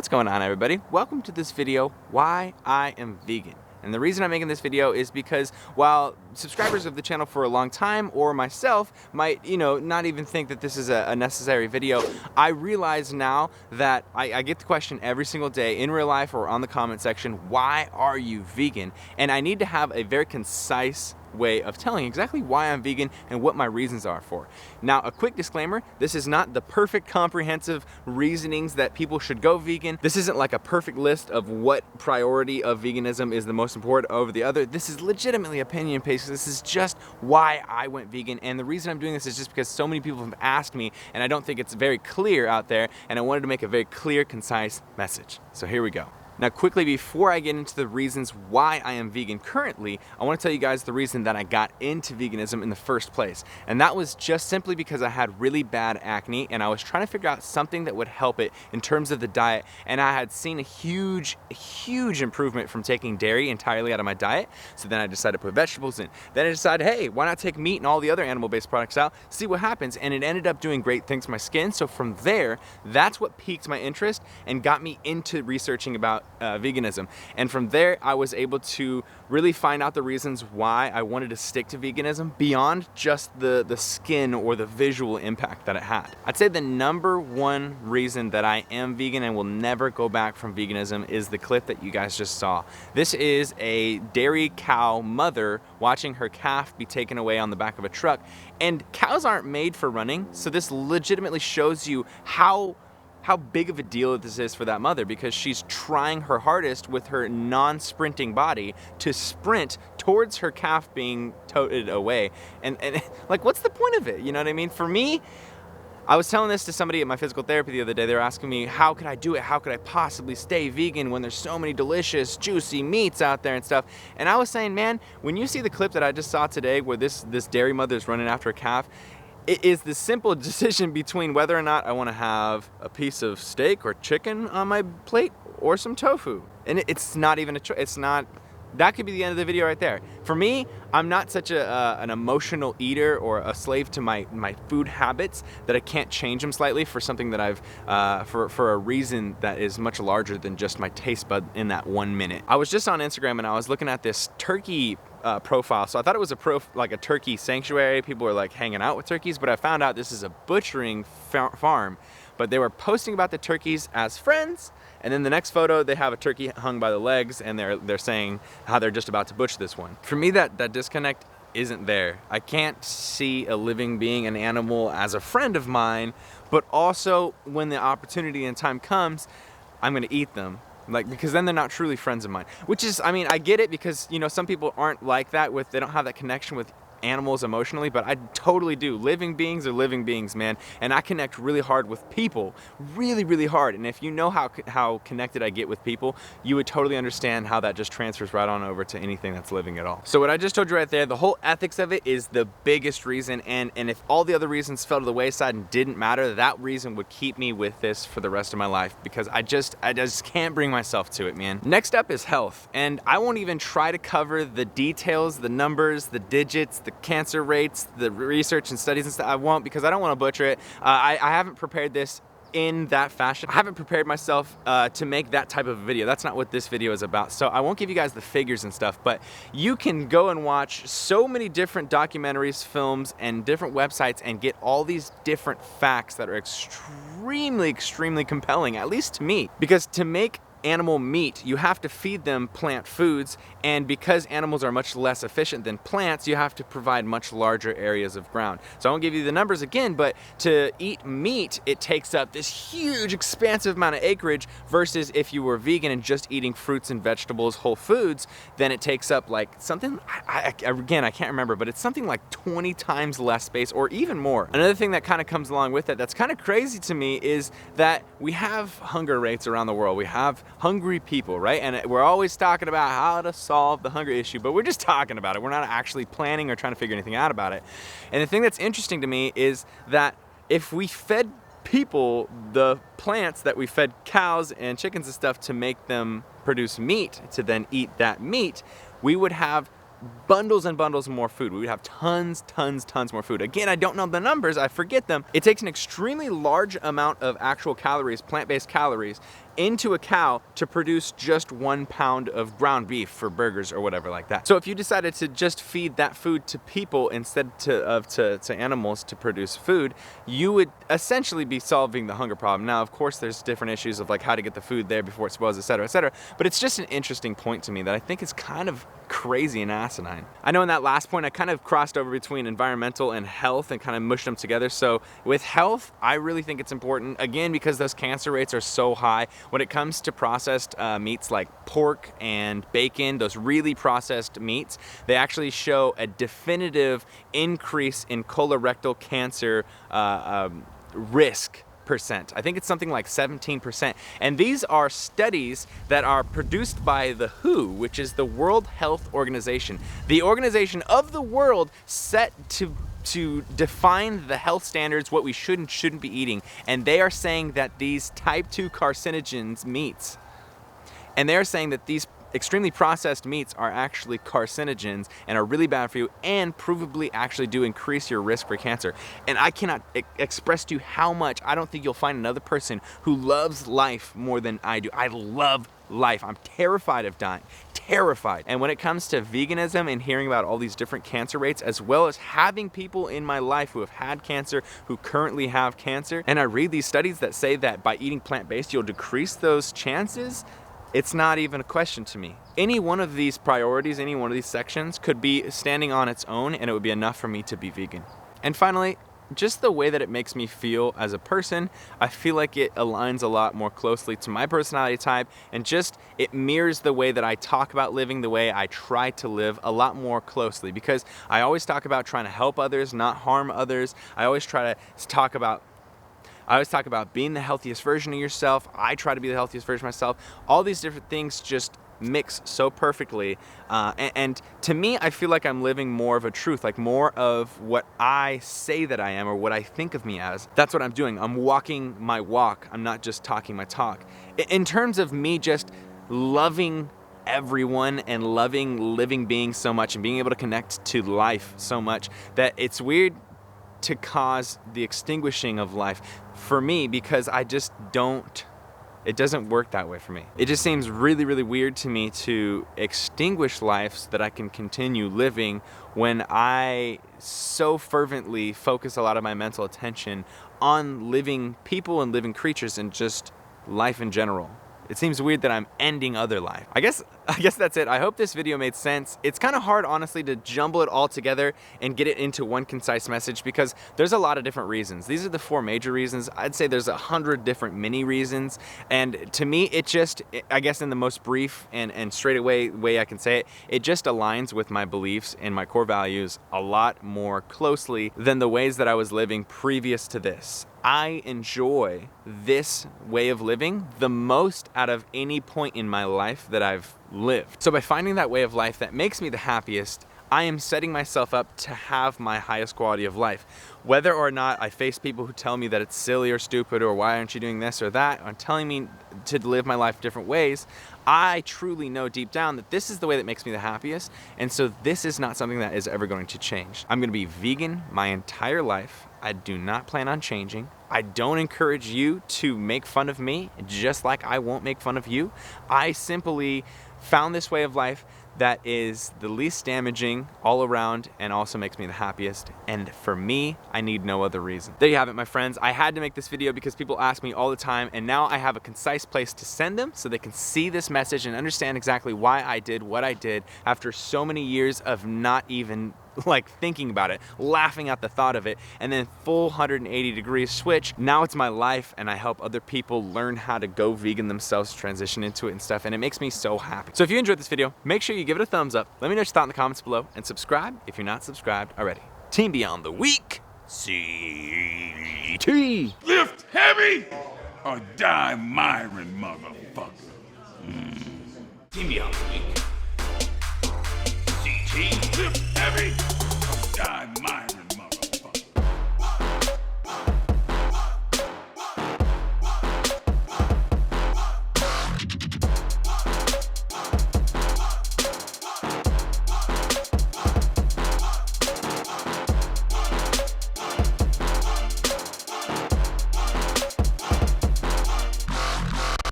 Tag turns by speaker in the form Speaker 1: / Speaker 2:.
Speaker 1: What's going on, everybody? Welcome to this video, why I am vegan. And the reason I'm making this video is because while subscribers of the channel for a long time or myself might, not even think that this is a necessary video, I realize now that I get the question every single day in real life or on the comment section, why are you vegan? And I need to have a very concise way of telling exactly why I'm vegan and what my reasons are for. Now, a quick disclaimer, this is not the perfect comprehensive reasonings that people should go vegan. This isn't like a perfect list of what priority of veganism is the most important over the other. This is legitimately opinion based. This is just why I went vegan, and the reason I'm doing this is just because so many people have asked me and I don't think it's very clear out there, and I wanted to make a very clear, concise message. So here we go. Now quickly, before I get into the reasons why I am vegan currently, I want to tell you guys the reason that I got into veganism in the first place. And that was just simply because I had really bad acne and I was trying to figure out something that would help it in terms of the diet. And I had seen a huge improvement from taking dairy entirely out of my diet. So then I decided to put vegetables in. Then I decided, hey, why not take meat and all the other animal-based products out, see what happens. And it ended up doing great things for my skin. So from there, that's what piqued my interest and got me into researching about veganism. And from there, I was able to really find out the reasons why I wanted to stick to veganism beyond just the skin or the visual impact that it had. I'd say the number one reason that I am vegan and will never go back from veganism is the clip that you guys just saw. This is a dairy cow mother watching her calf be taken away on the back of a truck. And cows aren't made for running, so this legitimately shows you how big of a deal this is for that mother, because she's trying her hardest with her non-sprinting body to sprint towards her calf being toted away. And like, what's the point of it? You know what I mean? For me, I was telling this to somebody at my physical therapy the other day. They were asking me, how could I do it? How could I possibly stay vegan when there's so many delicious, juicy meats out there and stuff? And I was saying, man, when you see the clip that I just saw today where this dairy mother is running after a calf, it is the simple decision between whether or not I want to have a piece of steak or chicken on my plate or some tofu. And it's not even a choice. It's not. That could be the end of the video right there. For me, I'm not such an emotional eater or a slave to my food habits that I can't change them slightly for something that I've, for a reason that is much larger than just my taste bud in that 1 minute. I was just on Instagram and I was looking at this turkey profile. So I thought it was like a turkey sanctuary. People were like hanging out with turkeys, but I found out this is a butchering farm. But they were posting about the turkeys as friends, and then the next photo they have a turkey hung by the legs and they're saying how they're just about to butcher this one. For me, that disconnect isn't there. I can't see a living being, an animal, as a friend of mine, but also when the opportunity and time comes, I'm gonna eat them. Because then they're not truly friends of mine. Which is, I mean, I get it, because some people aren't like that, they don't have that connection with animals emotionally, but I totally do. Living beings are living beings, man, and I connect really hard with people, really hard. And if you know how connected I get with people, you would totally understand how that just transfers right on over to anything that's living at all. So what I just told you right there, the whole ethics of it is the biggest reason, and if all the other reasons fell to the wayside and didn't matter, that reason would keep me with this for the rest of my life, because I just can't bring myself to it, man. Next up is health, and I won't even try to cover the details, the numbers, the digits, the cancer rates, the research and studies and stuff. I won't, because I don't want to butcher it. I haven't prepared this in that fashion. I haven't prepared myself to make that type of a video. That's not what this video is about. So I won't give you guys the figures and stuff, but you can go and watch so many different documentaries, films, and different websites and get all these different facts that are extremely compelling, at least to me. Because to make animal meat, you have to feed them plant foods, and because animals are much less efficient than plants, you have to provide much larger areas of ground. So I won't give you the numbers again, but to eat meat, it takes up this huge expansive amount of acreage, versus if you were vegan and just eating fruits and vegetables, whole foods, then it takes up like something, again, I can't remember, but it's something like 20 times less space or even more. Another thing that kind of comes along with it that's kind of crazy to me is that we have hunger rates around the world. We have hungry people, right? And we're always talking about how to solve the hunger issue, but we're just talking about it. We're not actually planning or trying to figure anything out about it. And the thing that's interesting to me is that if we fed people the plants that we fed cows and chickens and stuff to make them produce meat, to then eat that meat, we would have bundles and bundles more food. We would have tons more food. Again, I don't know the numbers, I forget them. It takes an extremely large amount of actual calories, plant-based calories, into a cow to produce just 1 pound of ground beef for burgers or whatever like that. So if you decided to just feed that food to people instead to animals to produce food, you would essentially be solving the hunger problem. Now, of course, there's different issues of like how to get the food there before it spoils, etc., etc. But it's just an interesting point to me that I think is kind of crazy and asinine. I know in that last point I kind of crossed over between environmental and health and kind of mushed them together. So with health, I really think it's important, again, because those cancer rates are so high. When it comes to processed meats like pork and bacon, those really processed meats, they actually show a definitive increase in colorectal cancer risk percent. I think it's something like 17%. And these are studies that are produced by the WHO, which is the World Health Organization, the organization of the world set to define the health standards, what we should and shouldn't be eating. And they are saying that these type 2 carcinogens meats, and they're saying that these extremely processed meats are actually carcinogens and are really bad for you and provably actually do increase your risk for cancer. And I cannot express to you how much I don't think you'll find another person who loves life more than I do. I love life. I'm terrified of dying. Terrified. And when it comes to veganism and hearing about all these different cancer rates, as well as having people in my life who have had cancer, who currently have cancer, and I read these studies that say that by eating plant-based you'll decrease those chances, it's not even a question to me. Any one of these priorities, any one of these sections could be standing on its own and it would be enough for me to be vegan. And finally, just the way that it makes me feel as a person, I feel like it aligns a lot more closely to my personality type, and just it mirrors the way that I talk about living, the way I try to live a lot more closely, because I always talk about trying to help others, not harm others. I always talk about being the healthiest version of yourself. I try to be the healthiest version of myself. All these different things just mix so perfectly. And to me, I feel like I'm living more of a truth, like more of what I say that I am or what I think of me as. That's what I'm doing. I'm walking my walk. I'm not just talking my talk. In terms of me just loving everyone and loving living beings so much and being able to connect to life so much that it's weird to cause the extinguishing of life for me, because I just don't, it doesn't work that way for me. It just seems really, really weird to me to extinguish life so that I can continue living when I so fervently focus a lot of my mental attention on living people and living creatures and just life in general. It seems weird that I'm ending other life. I guess that's it. I hope this video made sense. It's kind of hard, honestly, to jumble it all together and get it into one concise message because there's a lot of different reasons. These are the 4 major reasons. I'd say there's 100 different mini reasons. And to me, it just, I guess in the most brief and straight away way I can say it, it just aligns with my beliefs and my core values a lot more closely than the ways that I was living previous to this. I enjoy this way of living the most out of any point in my life that I've lived. So by finding that way of life that makes me the happiest, I am setting myself up to have my highest quality of life. Whether or not I face people who tell me that it's silly or stupid or why aren't you doing this or that, or telling me to live my life different ways, I truly know deep down that this is the way that makes me the happiest, and so this is not something that is ever going to change. I'm gonna be vegan my entire life. I do not plan on changing. I don't encourage you to make fun of me, just like I won't make fun of you. I simply found this way of life that is the least damaging all around and also makes me the happiest. And for me, I need no other reason. There you have it, my friends. I had to make this video because people ask me all the time, and now I have a concise place to send them so they can see this message and understand exactly why I did what I did after so many years of not even like thinking about it, laughing at the thought of it, and then full 180 degrees switch. Now it's my life and I help other people learn how to go vegan themselves, transition into it and stuff, and it makes me so happy. So if you enjoyed this video, make sure you give it a thumbs up, let me know your thought in the comments below, and subscribe if you're not subscribed already. Team Beyond the Week, CT.
Speaker 2: Lift heavy or die, MIRIN, mother.